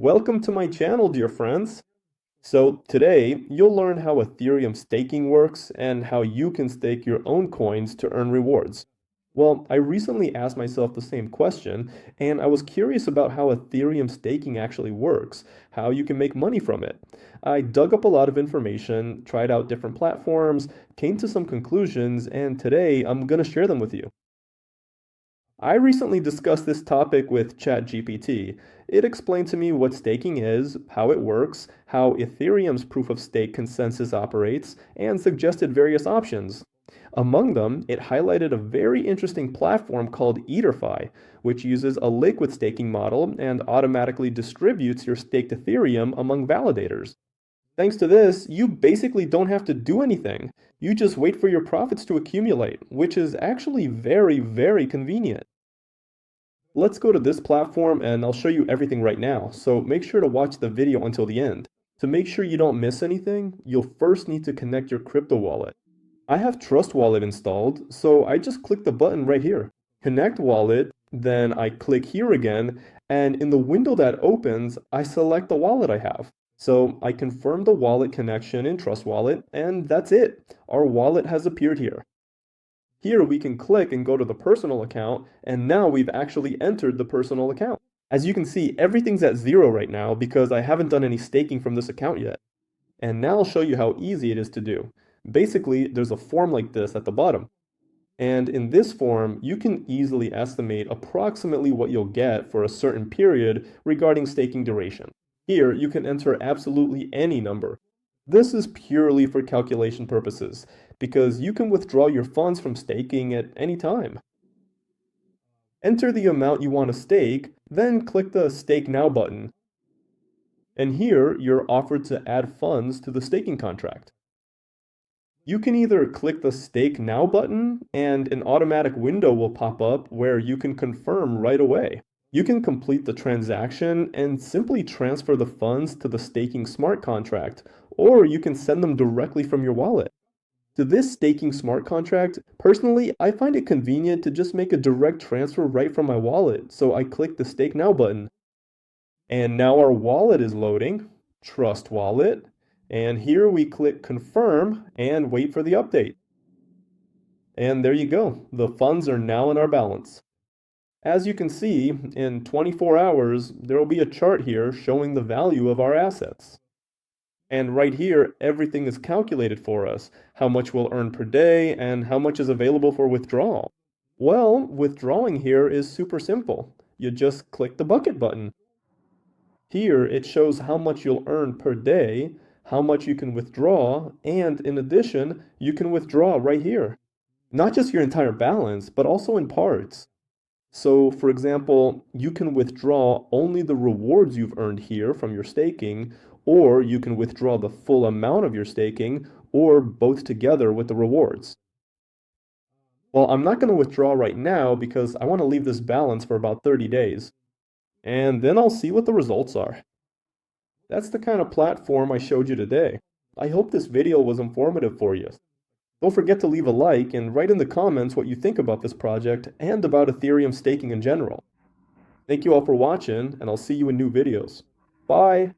Welcome to my channel, dear friends. So today, you'll learn how Ethereum staking works and how you can stake your own coins to earn rewards. Well, I recently asked myself the same question, and I was curious about how Ethereum staking actually works, how you can make money from it. I dug up a lot of information, tried out different platforms, came to some conclusions, and today I'm going to share them with you. I recently discussed this topic with ChatGPT. It explained to me what staking is, how it works, how Ethereum's proof of stake consensus operates, and suggested various options. Among them, it highlighted a very interesting platform called ETHFi, which uses a liquid staking model and automatically distributes your staked Ethereum among validators. Thanks to this, you basically don't have to do anything. You just wait for your profits to accumulate, which is actually very convenient. Let's go to this platform and I'll show you everything right now, so make sure to watch the video until the end. To make sure you don't miss anything, you'll first need to connect your crypto wallet. I have Trust Wallet installed, so I just click the button right here. Connect wallet, then I click here again, and in the window that opens, I select the wallet I have. So I confirm the wallet connection in Trust Wallet, and that's it. Our wallet has appeared here. Here we can click and go to the personal account, and now we've actually entered the personal account. As you can see, everything's at 0 right now because I haven't done any staking from this account yet. And now I'll show you how easy it is to do. Basically, there's a form like this at the bottom. And in this form, you can easily estimate approximately what you'll get for a certain period regarding staking duration. Here, you can enter absolutely any number. This is purely for calculation purposes, because you can withdraw your funds from staking at any time. Enter the amount you want to stake, then click the Stake Now button. And here, you're offered to add funds to the staking contract. You can either click the Stake Now button, and an automatic window will pop up where you can confirm right away. You can complete the transaction and simply transfer the funds to the staking smart contract, or you can send them directly from your wallet. To this staking smart contract, personally, I find it convenient to just make a direct transfer right from my wallet, so I click the Stake Now button. And now our wallet is loading, Trust Wallet, and here we click Confirm and wait for the update. And there you go, the funds are now in our balance. As you can see, in 24 hours, there will be a chart here showing the value of our assets. And right here, everything is calculated for us, how much we'll earn per day and how much is available for withdrawal. Well, withdrawing here is super simple. You just click the bucket button. Here, it shows how much you'll earn per day, how much you can withdraw, and in addition, you can withdraw right here. Not just your entire balance, but also in parts. So, for example, you can withdraw only the rewards you've earned here from your staking, or you can withdraw the full amount of your staking, or both together with the rewards. Well, I'm not going to withdraw right now because I want to leave this balance for about 30 days. And then I'll see what the results are. That's the kind of platform I showed you today. I hope this video was informative for you. Don't forget to leave a like and write in the comments what you think about this project and about Ethereum staking in general. Thank you all for watching, and I'll see you in new videos. Bye!